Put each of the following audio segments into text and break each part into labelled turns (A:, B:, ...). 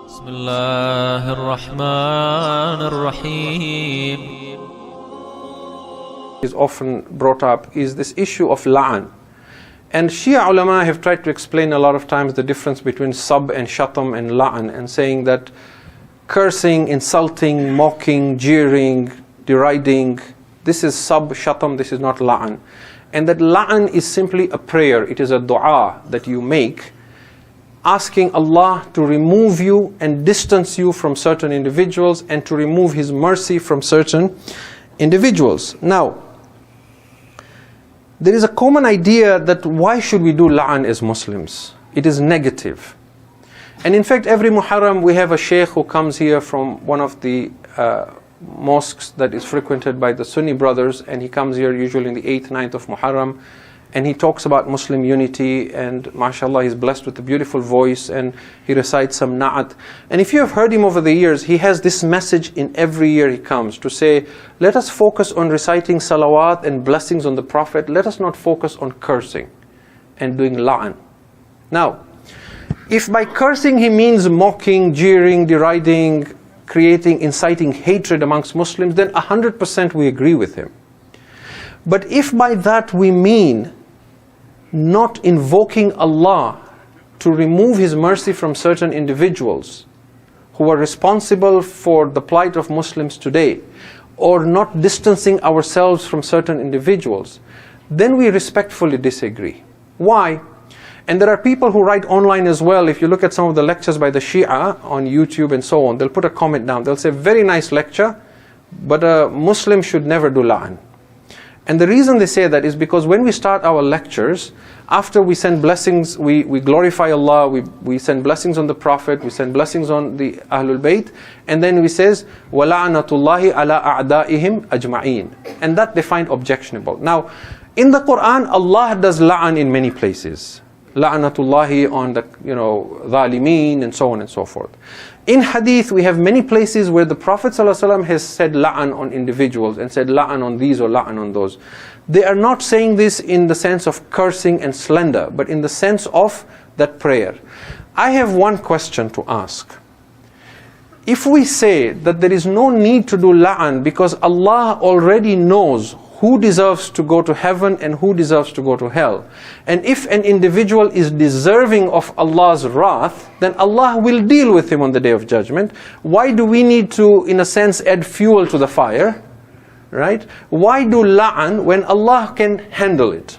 A: بسم الله الرحمن الرحيم.
B: Is often brought up is this issue of la'an. And Shia ulama have tried to explain a lot of times the difference between sab and shatam and la'an, and saying that cursing, insulting, mocking, jeering, deriding, this is sab, shatam, this is not la'an. And that la'an is simply a prayer, it is a dua that you make, asking Allah to remove you and distance you from certain individuals and to remove His mercy from certain individuals. Now, there is a common idea that why should we do la'an as Muslims? It is negative. And in fact, every Muharram we have a sheikh who comes here from one of the mosques that is frequented by the Sunni brothers, and he comes here usually in the 8th, 9th of Muharram, and he talks about Muslim unity, and mashallah, he's blessed with a beautiful voice, and he recites some na'at. And if you have heard him over the years, he has this message in every year he comes to say, let us focus on reciting salawat and blessings on the Prophet, let us not focus on cursing and doing la'an. Now, if by cursing he means mocking, jeering, deriding, creating, inciting hatred amongst Muslims, then 100% we agree with him. But if by that we mean not invoking Allah to remove His mercy from certain individuals who are responsible for the plight of Muslims today, or not distancing ourselves from certain individuals, then we respectfully disagree. Why? And there are people who write online as well. If you look at some of the lectures by the Shia on YouTube and so on, they'll put a comment down. They'll say, very nice lecture, but a Muslim should never do la'an. And the reason they say that is because when we start our lectures, after we send blessings, we glorify Allah, we send blessings on the Prophet, we send blessings on the Ahlul Bayt, and then we says, وَلَعْنَةُ اللَّهِ عَلَىٰ أَعْدَائِهِمْ أَجْمَعِينَ. And that they find objectionable. Now, in the Quran, Allah does la'an in many places. La'natullahi on the, dhalimeen and so on and so forth. In hadith, we have many places where the Prophet ﷺ has said la'an on individuals and said la'an on these or la'an on those. They are not saying this in the sense of cursing and slander, but in the sense of that prayer. I have one question to ask. If we say that there is no need to do la'an because Allah already knows who deserves to go to heaven and who deserves to go to hell, and if an individual is deserving of Allah's wrath, then Allah will deal with him on the Day of Judgment. Why do we need to, in a sense, add fuel to the fire? Right? Why do la'an when Allah can handle it?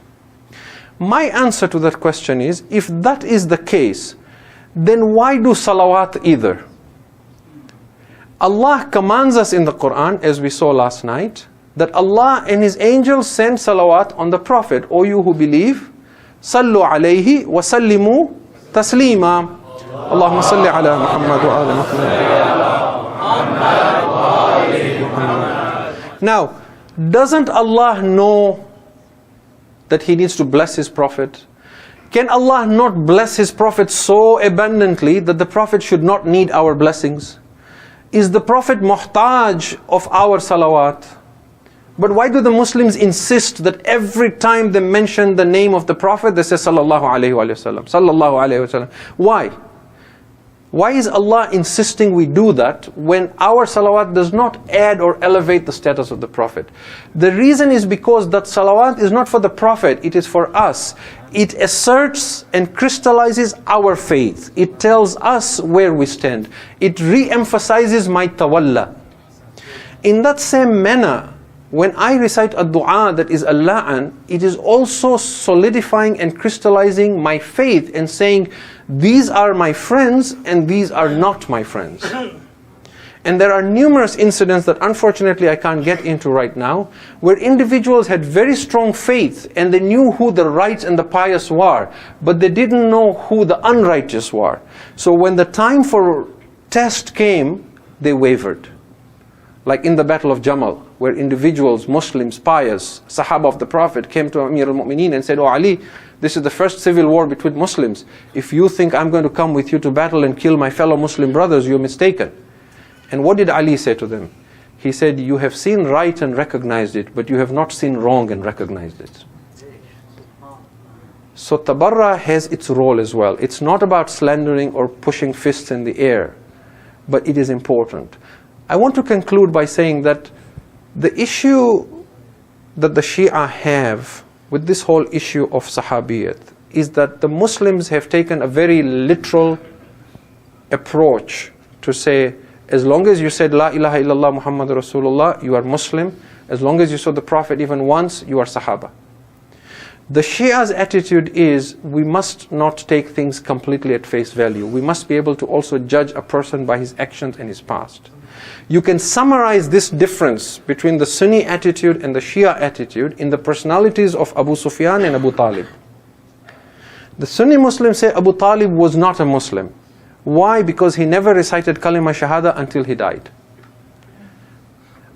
B: My answer to that question is, if that is the case, then why do salawat either? Allah commands us in the Quran, as we saw last night, that Allah and His angels send salawat on the Prophet. O you who believe, sallu alayhi wa sallimu taslima. Allahumma salli ala Muhammad wa ala Muhammad. Now, doesn't Allah know that He needs to bless His Prophet? Can Allah not bless His Prophet so abundantly that the Prophet should not need our blessings? Is the Prophet muhtaj of our salawat? But why do the Muslims insist that every time they mention the name of the Prophet, they say sallallahu alayhi wa sallam, sallallahu alayhi wa sallam? Why? Why is Allah insisting we do that when our salawat does not add or elevate the status of the Prophet? The reason is because that salawat is not for the Prophet, it is for us. It asserts and crystallizes our faith. It tells us where we stand. It re-emphasizes my tawalla. In that same manner, when I recite a dua that is a la'an, it is also solidifying and crystallizing my faith and saying, these are my friends and these are not my friends. And there are numerous incidents that unfortunately I can't get into right now, where individuals had very strong faith and they knew who the right and the pious were, but they didn't know who the unrighteous were. So when the time for test came, they wavered. Like in the Battle of Jamal, where individuals, Muslims, pious, Sahaba of the Prophet came to Amir al-Mu'mineen and said, "Oh Ali, this is the first civil war between Muslims. If you think I'm going to come with you to battle and kill my fellow Muslim brothers, you're mistaken." And what did Ali say to them? He said, "You have seen right and recognized it, but you have not seen wrong and recognized it." So tabarra has its role as well. It's not about slandering or pushing fists in the air. but it is important. I want to conclude by saying that the issue that the Shia have with this whole issue of Sahabiyat is that the Muslims have taken a very literal approach to say, as long as you said La ilaha illallah Muhammad Rasulullah, you are Muslim. As long as you saw the Prophet even once, you are Sahaba. The Shia's attitude is, we must not take things completely at face value. We must be able to also judge a person by his actions and his past. You can summarize this difference between the Sunni attitude and the Shia attitude in the personalities of Abu Sufyan and Abu Talib. The Sunni Muslims say Abu Talib was not a Muslim. Why? Because he never recited Kalima Shahada until he died.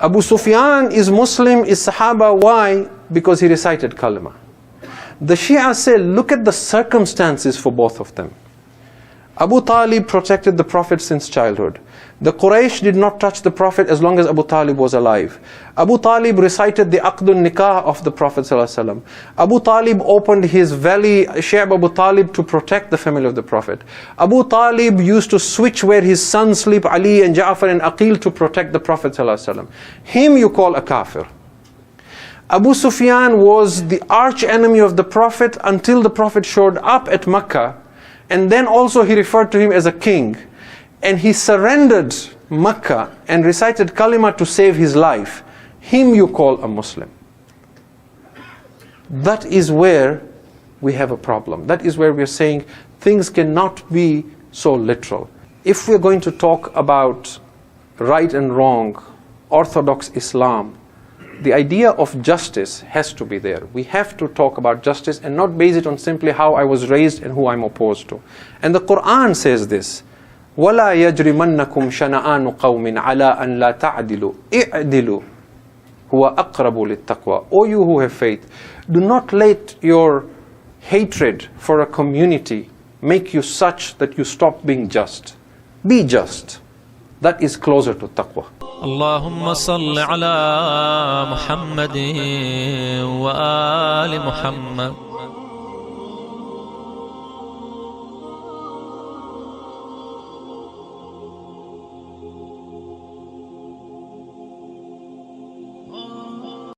B: Abu Sufyan is Muslim, is Sahaba. Why? Because he recited Kalima. The Shia say, look at the circumstances for both of them. Abu Talib protected the Prophet since childhood. The Quraysh did not touch the Prophet as long as Abu Talib was alive. Abu Talib recited the Aqdun Nikah of the Prophet ﷺ. Abu Talib opened his valley, Shaib Abu Talib, to protect the family of the Prophet. Abu Talib used to switch where his sons sleep, Ali and Ja'far and Aqil, to protect the Prophet ﷺ. Him you call a kafir. Abu Sufyan was the arch enemy of the Prophet until the Prophet showed up at Makkah, and then also he referred to him as a king, and he surrendered Makkah and recited Kalima to save his life. Him you call a Muslim. That is where we have a problem. That is where we are saying things cannot be so literal. If we're going to talk about right and wrong, orthodox Islam, the idea of justice has to be there. We have to talk about justice and not base it on simply how I was raised and who I'm opposed to. And the Quran says this, وَلَا يَجْرِمَنَّكُمْ شَنَآنُ قَوْمٍ عَلَىٰ أَنْ لَا تَعْدِلُوا اِعْدِلُوا هُوَ أَقْرَبُ لِلتَّقْوَى. O you who have faith, do not let your hatred for a community make you such that you stop being just. Be just. That is closer to taqwa.
A: اللهم صل على محمد وآل محمد